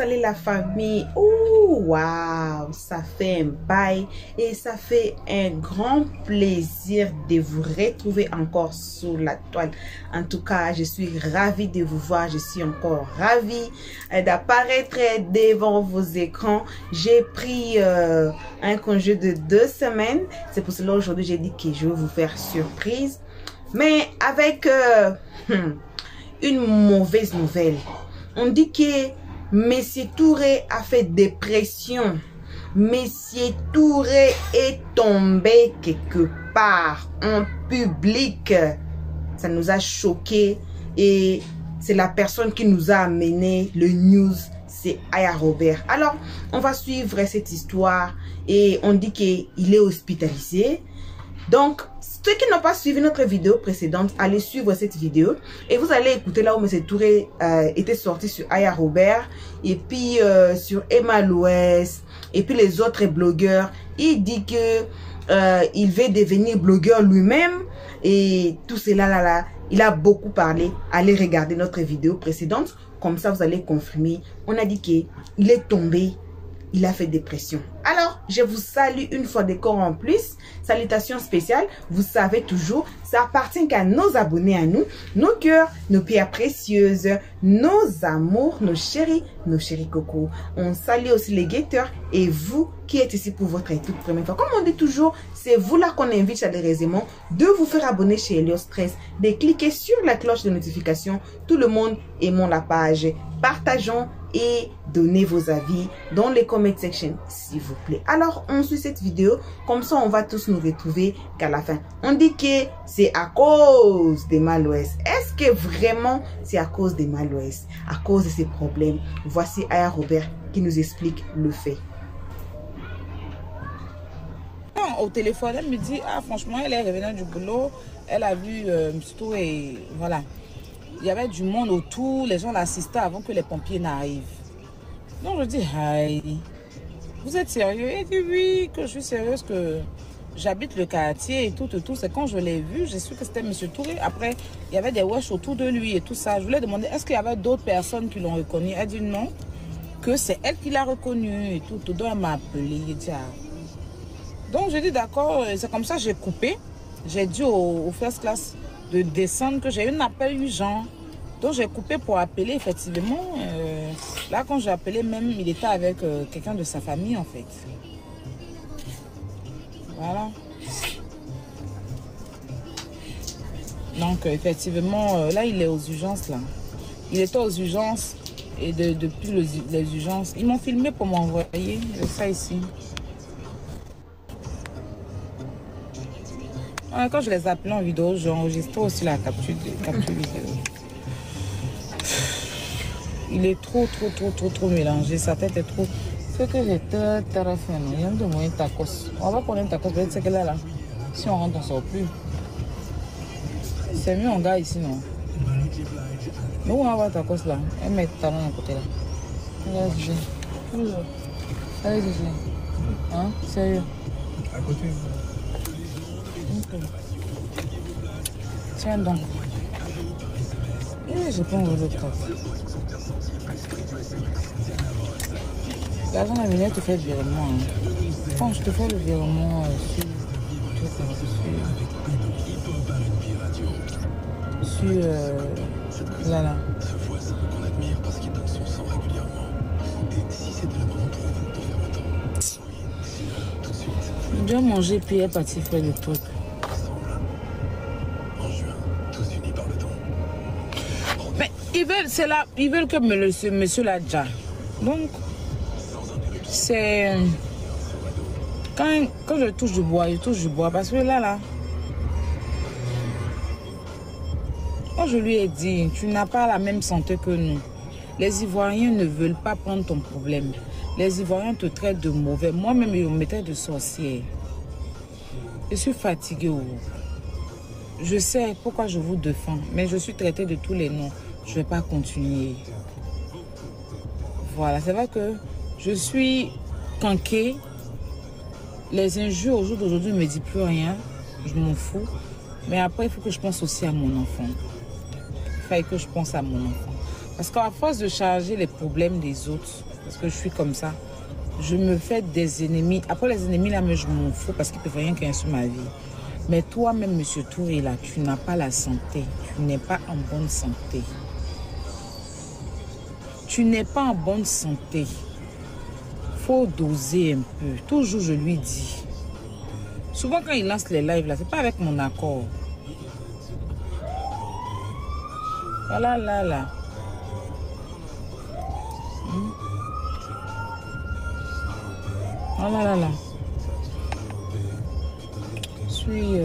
salut la famille. Ouh, waouh, ça fait un bail et ça fait un grand plaisir de vous retrouver encore sur la toile. En tout cas, je suis ravie de vous voir. Je suis encore ravie d'apparaître devant vos écrans. J'ai pris un congé de 2 semaines. C'est pour cela aujourd'hui j'ai dit que je vais vous faire surprise. Mais avec une mauvaise nouvelle. On dit que Monsieur Touré a fait dépression. Monsieur Touré est tombé quelque part en public. Ça nous a choqué et c'est la personne qui nous a amené le news, c'est Aya Robert. Alors, on va suivre cette histoire et on dit qu'il est hospitalisé. Donc, ceux qui n'ont pas suivi notre vidéo précédente, allez suivre cette vidéo et vous allez écouter là où M. Touré était sorti sur Aya Robert et puis sur Emma Louès et puis les autres blogueurs. Il dit que il veut devenir blogueur lui-même et tout cela là. Il a beaucoup parlé. Allez regarder notre vidéo précédente, comme ça vous allez confirmer. On a dit qu'il est tombé. Il a fait dépression. Alors, je vous salue une fois de corps en plus. Salutations spéciales. Vous savez toujours, ça appartient qu'à nos abonnés à nous, nos cœurs, nos pierres précieuses, nos amours, nos chéris cocos. On salue aussi les guetteurs et vous qui êtes ici pour votre toute première fois. Comme on dit toujours, c'est vous là qu'on invite chaleureusement de vous faire abonner chez Helios Stress, de cliquer sur la cloche de notification. Tout le monde aimons la page. Partageons et donnez vos avis dans les comment section s'il vous plaît. Alors on suit cette vidéo, comme ça on va tous nous retrouver qu'à la fin. On dit que c'est à cause des Mal-Ouest. Est-ce que vraiment c'est à cause des Mal-Ouest, à cause de ces problèmes? Voici Aya Robert qui nous explique le fait. Au téléphone, elle me dit, ah franchement, elle est revenue du boulot, elle a vu tout et voilà. Il y avait du monde autour, les gens l'assistaient avant que les pompiers n'arrivent. Donc je dis, aïe, vous êtes sérieux? Elle dit oui, que je suis sérieuse, que j'habite le quartier et tout. C'est quand je l'ai vu, j'ai su que c'était M. Touré. Après, il y avait des wesh autour de lui et tout ça. Je lui ai demandé, est-ce qu'il y avait d'autres personnes qui l'ont reconnu? Elle dit non, que c'est elle qui l'a reconnu et tout. Donc elle m'a appelé. Donc je dis d'accord, c'est comme ça que j'ai coupé. J'ai dit au first class de descendre, que j'ai eu un appel urgent. Donc j'ai coupé pour appeler effectivement. Là quand j'ai appelé même, il était avec quelqu'un de sa famille en fait. Voilà. Donc effectivement, là il est aux urgences là. Il était aux urgences et depuis les urgences, ils m'ont filmé pour m'envoyer ça ici. Quand je les appelais en vidéo, j'enregistrais aussi la capture vidéo. Il est trop mélangé. Sa tête est trop... C'est que j'étais très fin. Il y a un de moyen tacos. On va prendre un tacos, peut-être c'est que là. Si on rentre, on ne sort plus. C'est mieux en gars ici, non? Mais où on va voir tacos là? Elle met le talon à côté là. Allez, hein? Sérieux? À côté. Okay. Tiens donc. Je prends le top. L'argent de la minette te fait le virement. Quand je te fais le virement sur là. Je dois manger puis elle est partie faire le truc. Ils veulent que monsieur l'a déjà. Donc, c'est... Quand je touche du bois, parce que là... Quand je lui ai dit, tu n'as pas la même santé que nous. Les Ivoiriens ne veulent pas prendre ton problème. Les Ivoiriens te traitent de mauvais. Moi-même, ils me mettaient de sorcière. Je suis fatiguée. Je sais pourquoi je vous défends, mais je suis traitée de tous les noms. Je ne vais pas continuer. Voilà, c'est vrai que je suis canquée. Les injures au jour d'aujourd'hui ne me disent plus rien. Je m'en fous. Mais après, il faut que je pense aussi à mon enfant. Il faut que je pense à mon enfant. Parce qu'à force de charger les problèmes des autres, parce que je suis comme ça. Je me fais des ennemis. Après les ennemis, là, mais je m'en fous parce qu'ils peuvent rien gagner sur ma vie. Mais toi-même, Monsieur Touré, là, tu n'as pas la santé. Tu n'es pas en bonne santé. Tu n'es pas en bonne santé. Faut doser un peu. Toujours, je lui dis. Souvent, quand il lance les lives, là, c'est pas avec mon accord. Voilà, là, là. Voilà, là, là. Je suis...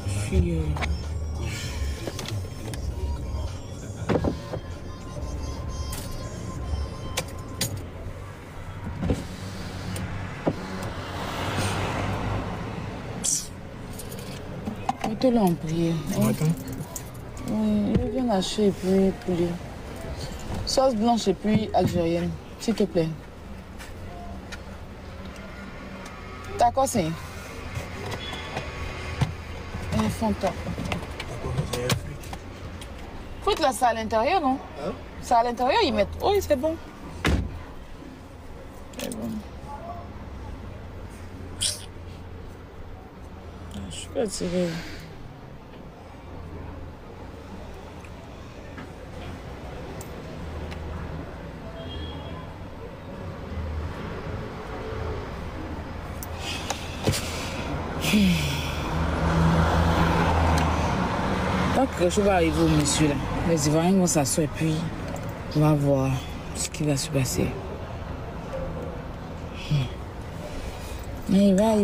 Je suis... Mettez-le en prière. Hein? Oui, je viens d'acheter et puis poulet. Sauce blanche et puis algérienne, s'il te plaît. D'accord, c'est. Fanta. Fruit là, c'est à l'intérieur, non? Hein? C'est à l'intérieur, ils mettent. Oui, c'est bon. C'est bon. Je suis pas attirée. Tant que quelque chose va arriver au monsieur là, les Ivoiriens vont s'asseoir et puis on va voir ce qui va se passer. Mais il va,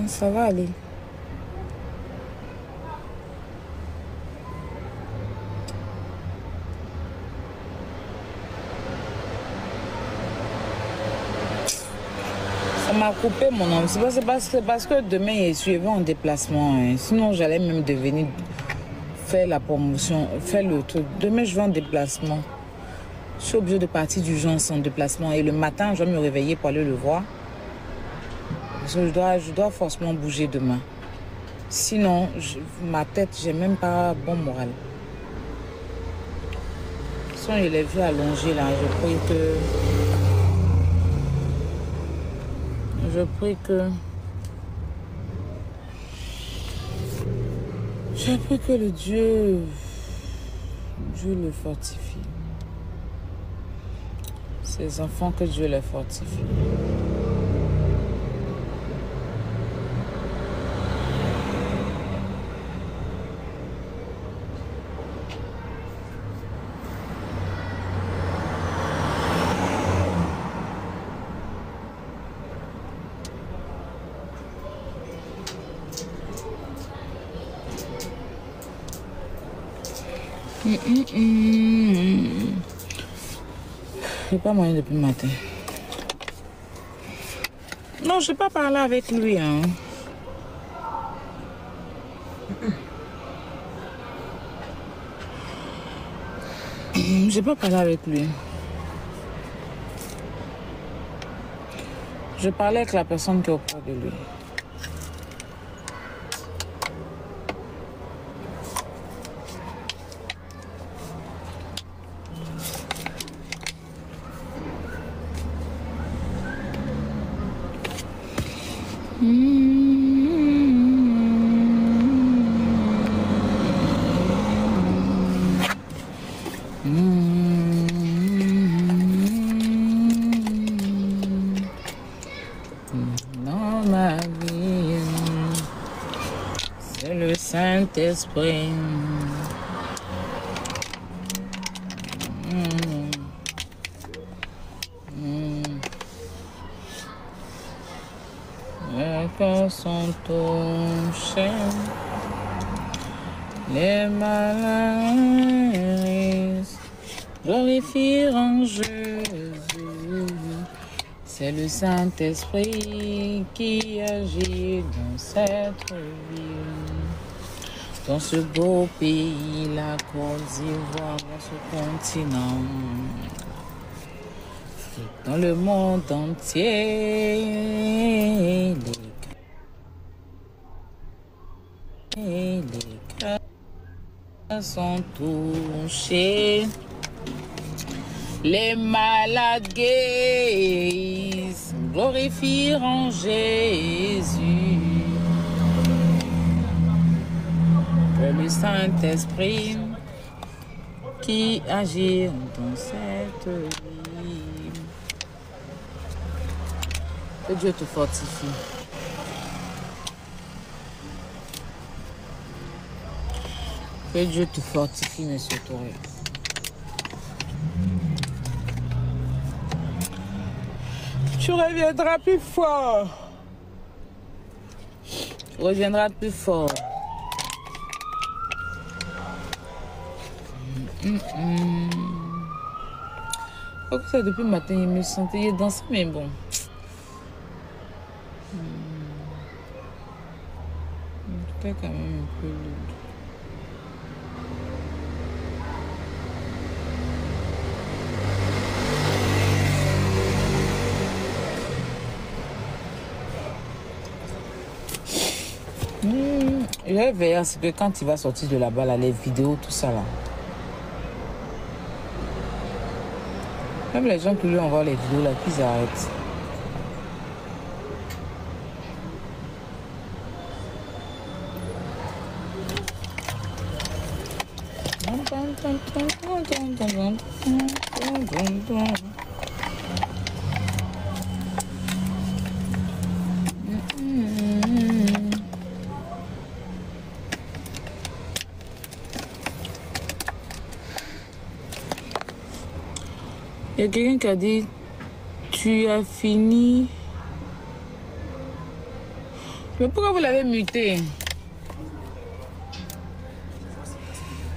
ça va aller. Ça m'a coupé mon nom. C'est parce que demain je suis en déplacement. Hein. Sinon j'allais même devenir faire la promotion, faire le truc. Demain je vais en déplacement. Je suis obligée de partir d'urgence en déplacement. Et le matin je vais me réveiller pour aller le voir. Parce que je dois forcément bouger demain. Sinon, ma tête, j'ai même pas bon moral. Si on les vu allongés là, je prie que le Dieu le fortifie. Ces enfants, que Dieu les fortifie. J'ai pas moyen depuis le matin. Non, je n'ai pas parlé avec lui. Hein. J'ai pas parlé avec lui. Je parlais avec la personne qui est auprès de lui. Dans ma vie, c'est le Saint-Esprit. Les cœurs sont touchés, les malades glorifieront Jésus. C'est le Saint-Esprit qui agit dans cette ville, dans ce beau pays, la Côte d'Ivoire, dans ce continent, dans le monde entier. Les sont touchés. Les malades guérissent, glorifieront Jésus. Que le Saint-Esprit qui agit dans cette vie. Que Dieu te fortifie. Que Dieu te fortifie, monsieur Touré. Tu reviendras plus fort. Tu reviendras plus fort. Oh, ça, depuis le matin, il me sentait danser, mais bon. C'était quand même un peu lourd. Je vais veiller à ce que quand il va sortir de là-bas, là, les vidéos, tout ça là. Même les gens qui lui envoient les vidéos là, qu'ils arrêtent. Il y a quelqu'un qui a dit, tu as fini. Mais pourquoi vous l'avez muté?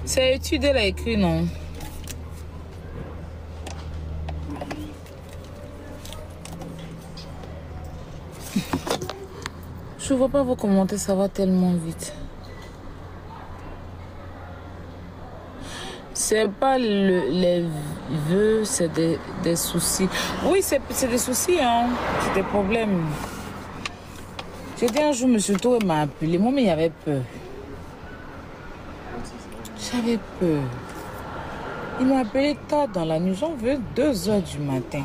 C'est étude, elle a écrit, non? Je vois pas vos commentaires, ça va tellement vite. C'est pas les vœux, c'est des soucis. Oui, c'est des soucis, hein. C'est des problèmes. J'ai dit un jour, monsieur Touré m'a appelé. Moi, mais il y avait peur. J'avais peur. Il m'a appelé tard dans la nuit. J'en veux 2h du matin.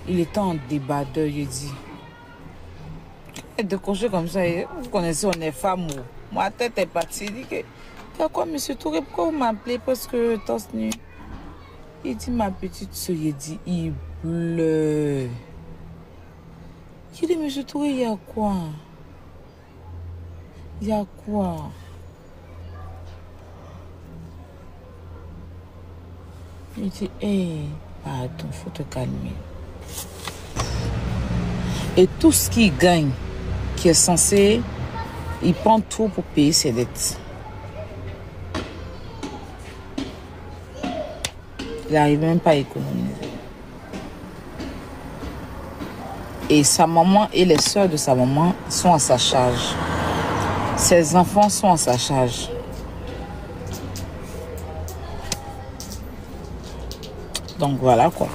Il était en débardeur, il dit. Et de coucher comme ça, vous connaissez, on est femme. Moi, tête est partie. Il dit que. Quoi, monsieur Touré, pourquoi vous m'appelez parce que torse nu? Il dit, ma petite soeur, il dit, il pleure. Il dit, monsieur Touré, il y a quoi? Il y a quoi? Il dit, hé, pardon, faut te calmer. Et tout ce qu'il gagne, qui est censé, il prend tout pour payer ses dettes. Il n'arrive même pas à économiser. Et sa maman et les soeurs de sa maman sont à sa charge. Ses enfants sont à sa charge. Donc voilà quoi.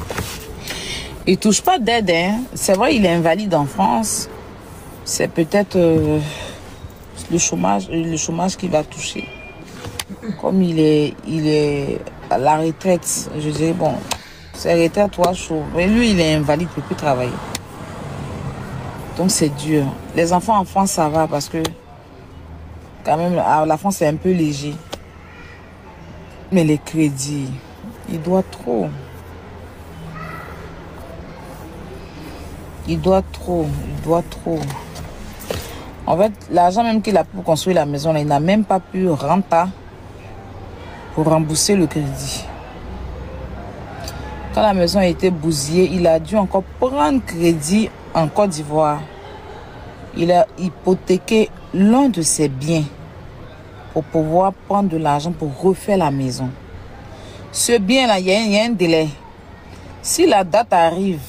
Il ne touche pas d'aide. Hein. C'est vrai, il est invalide en France. C'est peut-être le chômage qui va toucher. Comme il est à la retraite, je dirais, bon, c'est retraite, toi, chaud. Mais lui, il est invalide, il ne peut plus travailler. Donc, c'est dur. Les enfants en France, ça va parce que, quand même, la France, c'est un peu léger. Mais les crédits, il doit trop. Il doit trop. En fait, l'argent même qu'il a pour construire la maison, là, il n'a même pas pu rentrer pour rembourser le crédit. Quand la maison a été bousillée, il a dû encore prendre crédit en Côte d'Ivoire. Il a hypothéqué l'un de ses biens pour pouvoir prendre de l'argent pour refaire la maison. Ce bien-là, il y a un délai. Si la date arrive,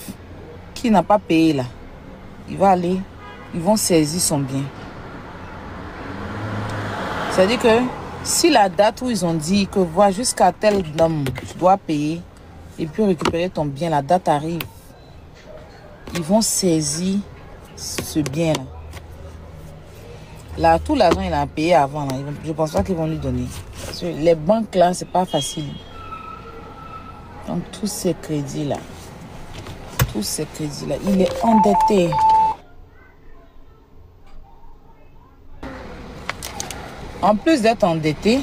qu'il n'a pas payé là, il va aller, ils vont saisir son bien. C'est-à-dire que si la date où ils ont dit que voilà, jusqu'à tel nombre, tu dois payer et puis récupérer ton bien, la date arrive, ils vont saisir ce bien-là. Là, tout l'argent, il a payé avant. Là. Je pense pas qu'ils vont lui donner. Parce que les banques, là, c'est pas facile. Donc, tous ces crédits-là, il est endetté. En plus d'être endetté,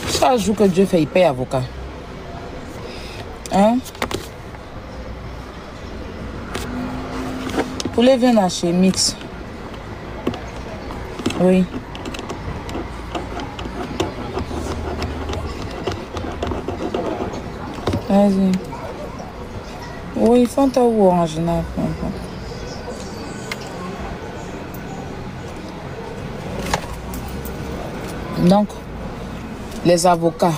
chaque jour que Dieu fait, il paye avocat. Hein? Poulet vient acheter mix. Oui. Vas-y. Oui, Fanta ou orange, non. Donc, les avocats.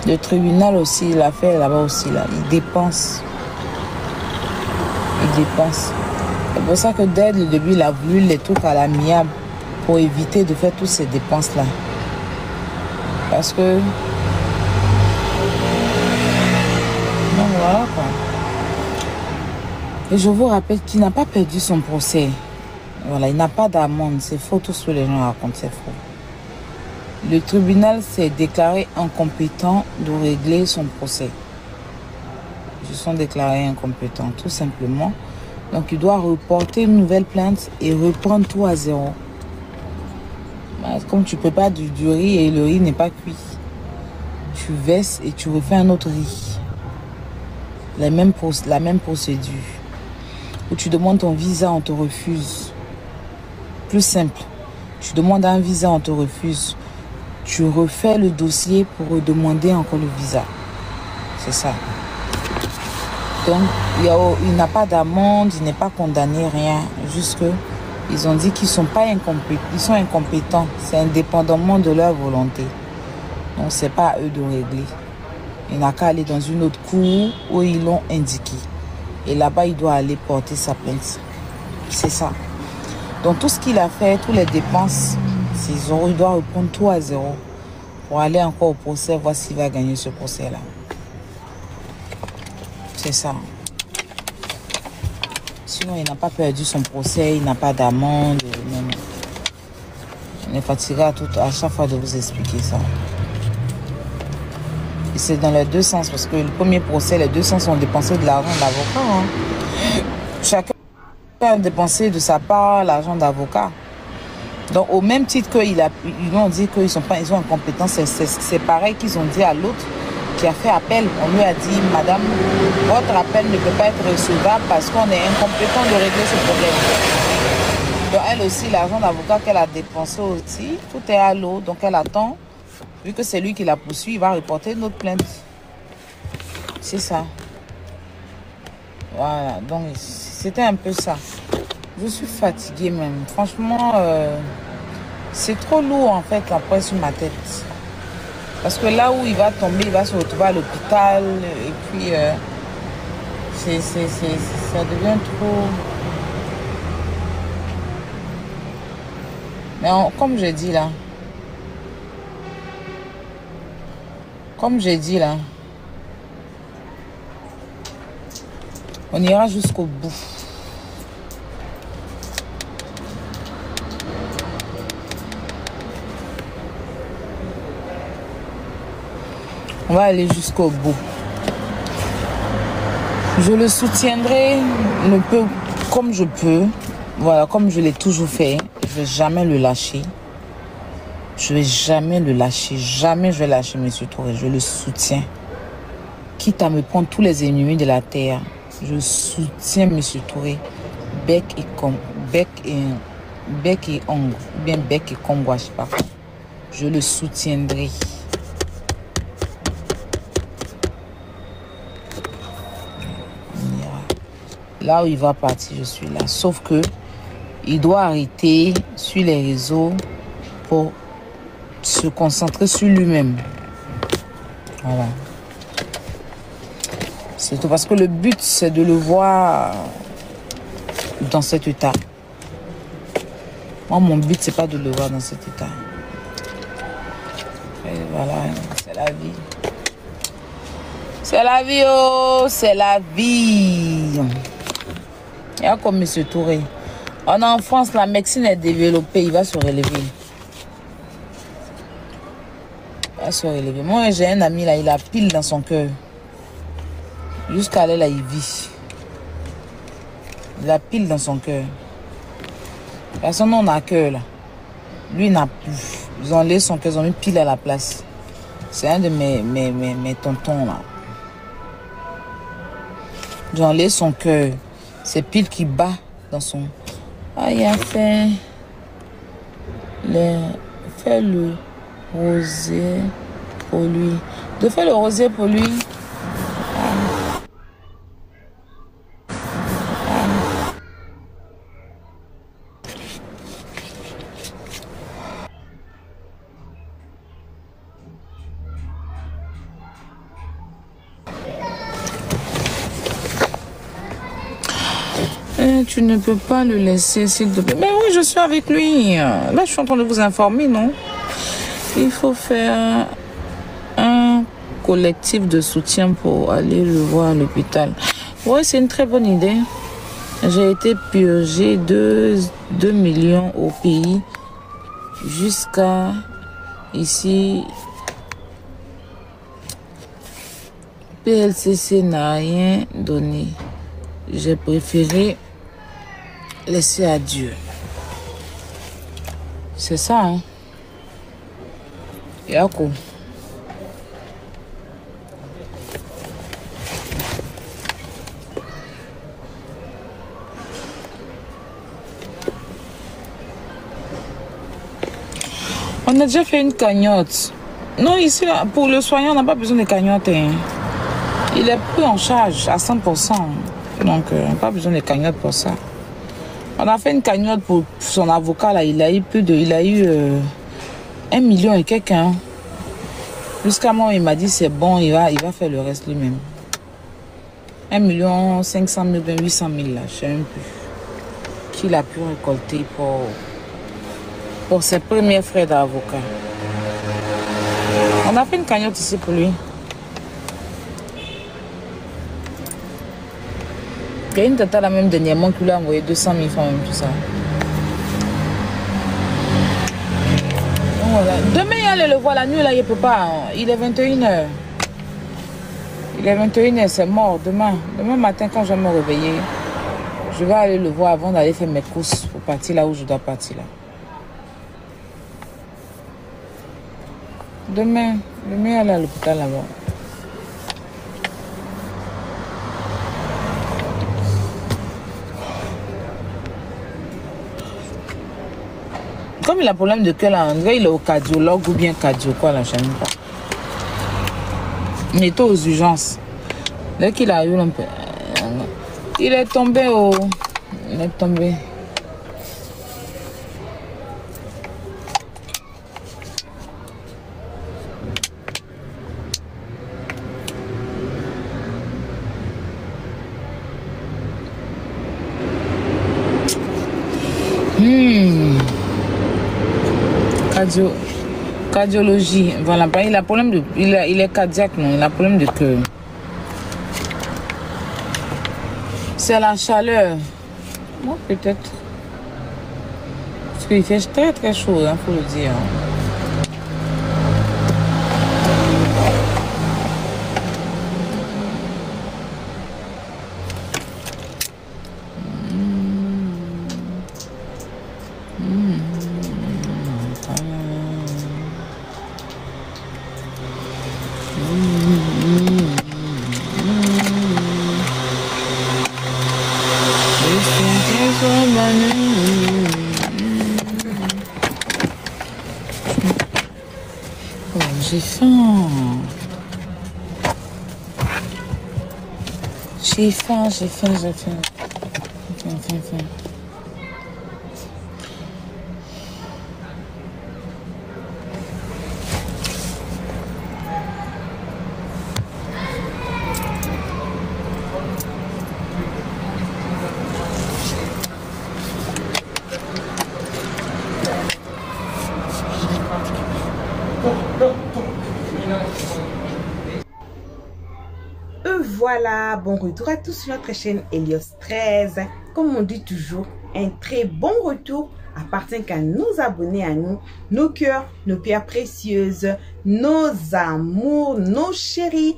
Le tribunal aussi, il a fait là-bas aussi, là. Il dépense. C'est pour ça que dès le début, il a voulu les trucs à l'amiable pour éviter de faire toutes ces dépenses-là. Parce que... Donc voilà quoi. Et je vous rappelle qu'il n'a pas perdu son procès. Voilà, il n'a pas d'amende. C'est faux, tout ce que les gens racontent, c'est faux. Le tribunal s'est déclaré incompétent de régler son procès. Ils se sont déclarés incompétents, tout simplement. Donc, il doit reporter une nouvelle plainte et reprendre tout à zéro. Comme tu ne peux pas du riz et le riz n'est pas cuit, tu verses et tu refais un autre riz. La même procédure. Où tu demandes ton visa, on te refuse. Plus simple. Tu demandes un visa, on te refuse. Tu refais le dossier pour demander encore le visa. C'est ça. Donc, il n'a pas d'amende, il n'est pas condamné, rien. Juste que ils ont dit qu'ils sont pas incompétents. Ils sont incompétents. C'est indépendamment de leur volonté. Donc, c'est pas à eux de régler. Il n'a qu'à aller dans une autre cour où ils l'ont indiqué. Et là-bas, il doit aller porter sa plainte. C'est ça. Donc, tout ce qu'il a fait, toutes les dépenses, il doit reprendre tout à zéro pour aller encore au procès, voir s'il va gagner ce procès-là. C'est ça. Sinon, il n'a pas perdu son procès, il n'a pas d'amende. On est fatigué à chaque fois de vous expliquer ça. Et c'est dans les deux sens, parce que le premier procès, les deux sens ont dépensé de l'argent d'avocat. Hein. Chacun a dépensé de sa part l'argent d'avocat. Donc, au même titre qu'ils ont dit qu'ils sont incompétents, c'est pareil qu'ils ont dit à l'autre qui a fait appel. On lui a dit, madame, votre appel ne peut pas être recevable parce qu'on est incompétent de régler ce problème. Donc, elle aussi, l'argent d'avocat qu'elle a dépensé aussi, tout est à l'eau. Donc, elle attend. Vu que c'est lui qui la poursuit, il va reporter une autre plainte. C'est ça. Voilà. Donc, c'était un peu ça. Je suis fatiguée même. Franchement, c'est trop lourd en fait après sur ma tête. Parce que là où il va tomber, il va se retrouver à l'hôpital. Et puis, ça devient trop... Mais comme j'ai dit là, on ira jusqu'au bout. On va aller jusqu'au bout. Je le soutiendrai comme je peux. Voilà, comme je l'ai toujours fait. Je ne vais jamais le lâcher. Je ne vais jamais le lâcher. Jamais je vais lâcher M. Touré. Je le soutiens. Quitte à me prendre tous les ennemis de la terre. Je soutiens M. Touré. Bec et ongle. Ou bien bec et congwa, je ne sais pas. Je le soutiendrai. Là où il va partir, je suis là. Sauf que il doit arrêter sur les réseaux pour se concentrer sur lui-même. Voilà. C'est tout. Parce que le but, c'est de le voir dans cet état. Moi, mon but, c'est pas de le voir dans cet état. Et voilà, c'est la vie. C'est la vie, oh, c'est la vie. Il y a comme M. Touré. On est en France, la médecine est développée, il va se relever. Il va se relever. Moi, j'ai un ami là, il a pile dans son cœur. Jusqu'à là, il vit. Il a pile dans son cœur. Personne n'en a cœur là. Lui, il n'a plus. Ils ont laissé son cœur, ils ont mis pile à la place. C'est un de mes tontons là. Ils ont laissé son cœur. C'est pile qui bat dans son... Ah, il a fait... Fait le rosé pour lui. De faire le rosé pour lui. Tu ne peux pas le laisser, s'il te plaît. Mais oui, je suis avec lui. Là, je suis en train de vous informer, non? Il faut faire un collectif de soutien pour aller le voir à l'hôpital. Oui, c'est une très bonne idée. J'ai été purgé 2 millions au pays jusqu'à ici. PLCC n'a rien donné. J'ai préféré laisser à Dieu. C'est ça, hein? Yako. On a déjà fait une cagnotte. Non, ici, pour le soignant, on n'a pas besoin de cagnotte. Hein. Il est pris en charge à 100%. Donc, on n'a pas besoin de cagnotte pour ça. On a fait une cagnotte pour son avocat. Là, il a eu 1 million et quelqu'un. Jusqu'à moi, il m'a dit c'est bon, il va faire le reste lui-même. 1 500 000, 800 000 là, je sais même plus. Qu'il a pu récolter pour ses premiers frais d'avocat. On a fait une cagnotte ici pour lui. Il y a une tata là même dernièrement qui lui a envoyé 200 000 francs, même tout ça. Donc, voilà. Demain, il allait le voir la nuit, là, il ne peut pas. Hein. Il est 21h. Il est 21h, c'est mort. Demain matin, quand je vais me réveiller, je vais aller le voir avant d'aller faire mes courses pour partir là où je dois partir. Là. Demain, il aller à l'hôpital là-bas. Comme il a problème de cœur là, il est au cardiologue ou bien cardio quoi là, je ne sais même pas. Il était aux urgences. Dès qu'il a eu un peu, il est tombé au, il est tombé. Cardiologie, voilà, il a problème de, il est cardiaque, non, il a problème de cœur. C'est la chaleur. Bon, peut-être. Parce qu'il fait très très chaud, il faut le dire. J'ai faim. J'ai faim. voilà, bon retour à tous sur notre chaîne Helios 13. Comme on dit toujours, un très bon retour appartient qu'à nos abonnés, à nous, nos cœurs, nos pierres précieuses, nos amours, nos chéris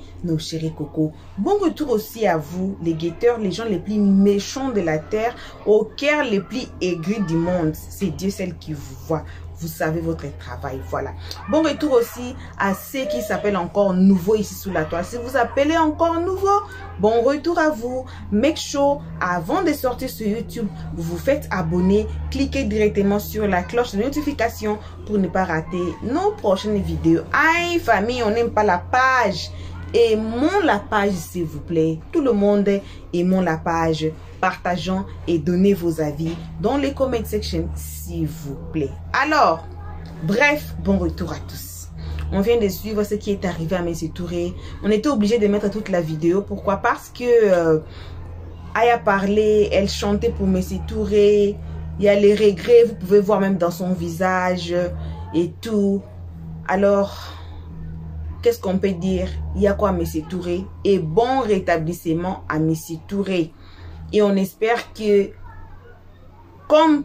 cocos. Bon retour aussi à vous, les guetteurs, les gens les plus méchants de la terre, aux cœurs les plus aigris du monde. C'est Dieu seul qui vous voit. Vous savez votre travail, voilà. Bon retour aussi à ceux qui s'appellent encore nouveaux ici sous la toile. Si vous appelez encore nouveau, bon retour à vous. Make sure, avant de sortir sur YouTube, vous vous faites abonner. Cliquez directement sur la cloche de notification pour ne pas rater nos prochaines vidéos. Aïe, famille, on n'aime pas la page. Aimons la page, s'il vous plaît. Tout le monde, aimons la page. Partageons et donnez vos avis dans les comment section, s'il vous plaît. Alors, bref, bon retour à tous. On vient de suivre ce qui est arrivé à Messi Touré. On était obligé de mettre toute la vidéo. Pourquoi? Parce que Aya parlait, elle chantait pour Messi Touré. Il y a les regrets, vous pouvez voir même dans son visage et tout. Alors, qu'est-ce qu'on peut dire? Il y a quoi à Messi Touré? Et bon rétablissement à Messi Touré. Et on espère que, comme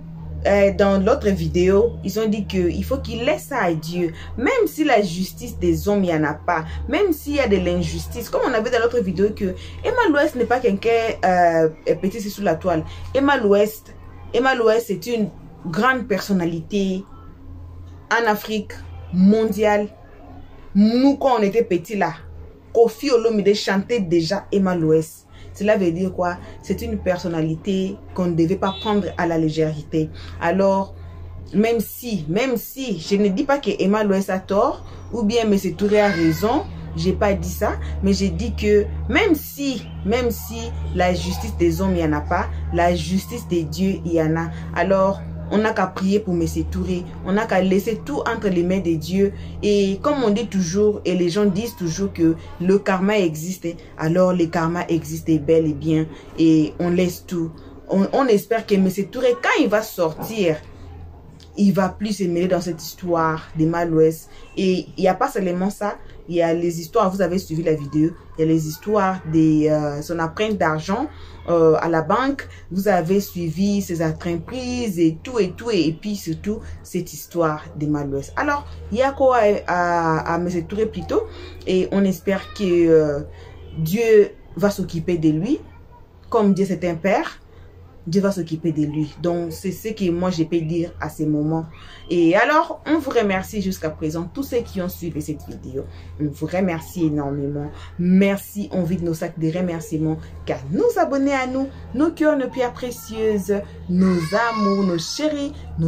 dans l'autre vidéo, ils ont dit qu'il faut qu'il laisse ça à Dieu. Même si la justice des hommes, il n'y en a pas. Même s'il y a de l'injustice. Comme on avait dans l'autre vidéo que Emma l'Ouest n'est pas quelqu'un petit sous la toile. Emma l'Ouest, c'est une grande personnalité en Afrique mondiale. Nous, quand on était petits là, Kofi Olomide chantait déjà Emma l'Ouest. Cela veut dire quoi? C'est une personnalité qu'on ne devait pas prendre à la légèreté. Alors, même si, je ne dis pas que Emma l'Ouest a tort, ou bien Messi Touré a raison, j'ai pas dit ça, mais j'ai dit que même si la justice des hommes, il n'y en a pas, la justice des dieux, il y en a. Alors, on n'a qu'à prier pour Messi Touré. On n'a qu'à laisser tout entre les mains de Dieu. Et comme on dit toujours, et les gens disent toujours que le karma existe, alors le karma existe bel et bien. Et on laisse tout. On espère que Messi Touré, quand il va sortir, il va plus se mêler dans cette histoire des Mal-Ouest. Et il n'y a pas seulement ça. Il y a les histoires, vous avez suivi la vidéo, il y a les histoires de son empreinte d'argent à la banque. Vous avez suivi ses entreprises et tout. Et puis surtout, cette histoire des Mal-Ouest. Alors, il y a quoi à M. Touré plutôt. Et on espère que Dieu va s'occuper de lui. Comme Dieu c'est un père, Dieu va s'occuper de lui. Donc, c'est ce que moi, je peux dire à ces moments. Et alors, on vous remercie jusqu'à présent, tous ceux qui ont suivi cette vidéo. On vous remercie énormément. Merci, on vide nos sacs de remerciements, car nous abonnés à nous, nos cœurs, nos pierres précieuses, nos amours, nos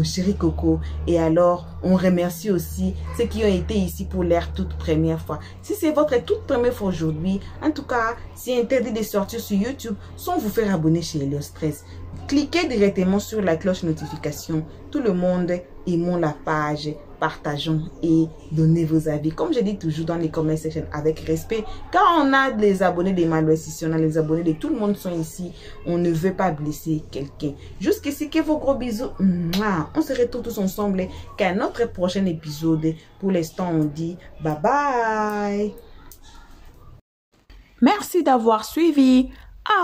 chéris cocos. Et alors, on remercie aussi ceux qui ont été ici pour leur toute première fois. Si c'est votre toute première fois aujourd'hui, en tout cas, c'est interdit de sortir sur YouTube sans vous faire abonner chez Helios 13. Cliquez directement sur la cloche notification. Tout le monde, aimons la page, partageons et donnez vos avis. Comme je dis toujours dans les comment section, avec respect. Quand on a des abonnés des Mal-Ouest, si on a les abonnés de tout le monde sont ici, on ne veut pas blesser quelqu'un. Jusqu'ici, que vos gros bisous. On se retrouve tous ensemble qu'à notre prochain épisode. Pour l'instant, on dit bye bye. Merci d'avoir suivi.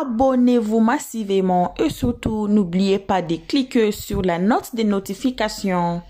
Abonnez-vous massivement et surtout n'oubliez pas de cliquer sur la note de notification.